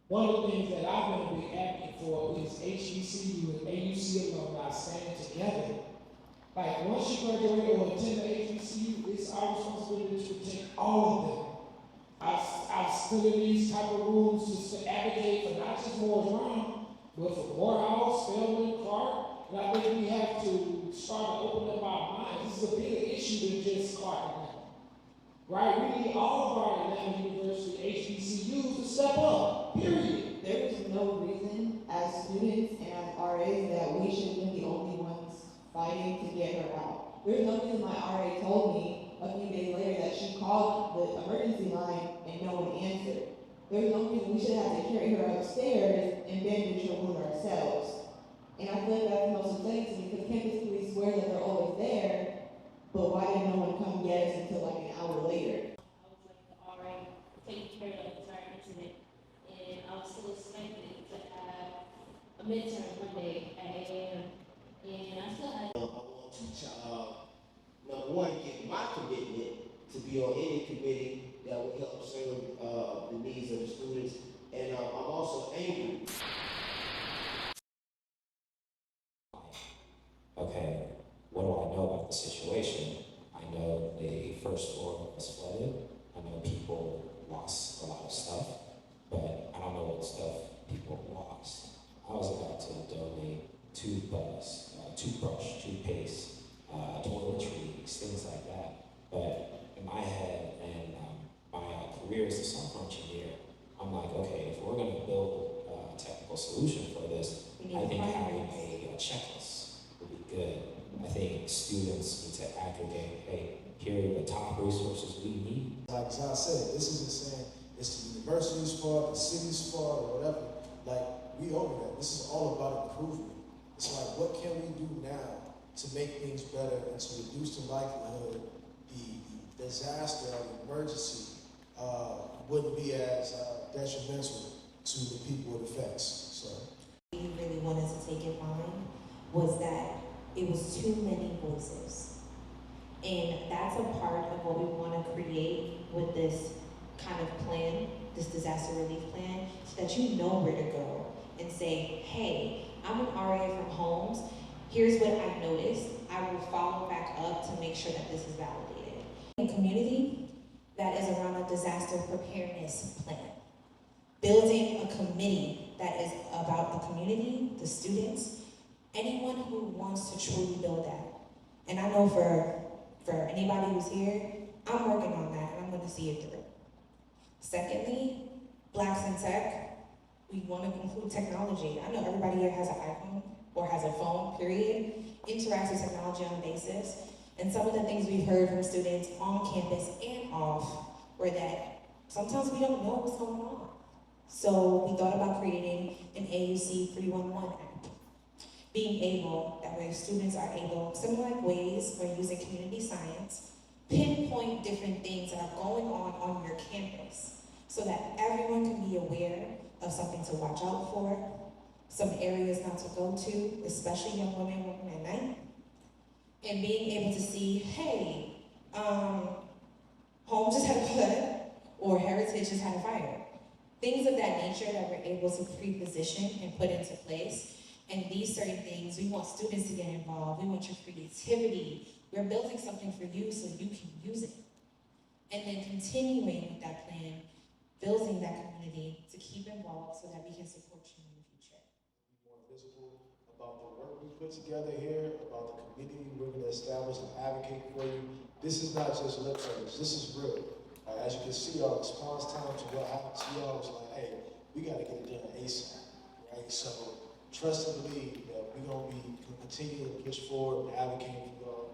One of the things that I've been a big advocate for is HBCU and AUC alumni standing together. Like, once you graduate or attend the HBCU, it's our responsibility to protect all of them. I've stood in these type of rooms just to advocate for not just Moore's Run, but for Morehouse, Spelman, Clark. And I think we have to start to open up our minds. This is a bigger issue than just Clark and Atlanta. Right? We need all of our Atlanta University HBCUs to step up. Period. There is no reason as students and as RAs that we should be the only ones fighting to get her out. There's no reason my RA told me a few days later that she called the emergency line and no one answered. There's no reason we should have to carry her upstairs and bandage her wound ourselves. And I feel like that's the most upsetting to me because campus police swear that they're always there, but why did no one come get us until like an hour later? I was like the RA taking care of the entire incident, and I was still expected to have a midterm one day at 8 a.m. And I still had. I want to, number one, get my commitment to be on any committee that will help serve the needs of the students. And I'm also angry. Okay, what do I know about the situation? I know the first floor was flooded. I know people lost a lot of stuff, but I don't know what stuff people lost. I was about to donate toothbrush, toothpaste, toiletries, things like that. But in my head and my career as a software engineer, I'm like, okay, if we're going to build a technical solution for this, I think having a checklist would be good. I think students need to aggregate, hey, here are the top resources we need. Like John said, this isn't saying it's the university's fault, the city's fault, or whatever. Like, we over that. This is all about improvement. It's like, what can we do now to make things better and to reduce the likelihood the disaster or the emergency wouldn't be as detrimental to the people it affects. So. We really wanted to take in mind was that it was too many voices. And that's a part of what we want to create with this kind of plan, this disaster relief plan, so that you know where to go and say, hey, I'm an RA from Holmes. Here's what I've noticed. I will follow back up to make sure that this is validated. A community that is around a disaster preparedness plan. Building a committee that is about the community, the students, anyone who wants to truly build that. And I know for anybody who's here, I'm working on that and I'm going to see it through. Secondly, Blacks in Tech. We want to include technology. I know everybody here has an iPhone or has a phone, period, interacts with technology on a basis. And some of the things we've heard from students on campus and off were that sometimes we don't know what's going on. So we thought about creating an AUC 311 app. Being able, that way students are able, similar like ways we're using community science, pinpoint different things that are going on your campus so that everyone can be aware of something to watch out for, some areas not to go to, especially young women working at night, and being able to see, hey, Home just had a flood, or Heritage just had a fire. Things of that nature that we're able to pre-position and put into place. And these certain things, we want students to get involved. We want your creativity. We're building something for you so you can use it. And then continuing with that plan, building that community to keep involved so that we can support you in the future. Be more visible about the work we put together here, about the community we're going to establish and advocate for you. This is not just lip service. This is real. As you can see, our response time to what happened to y'all was like, hey, we got to get it done ASAP, right? So trust and believe that we're going to be continuing to push forward and advocating for y'all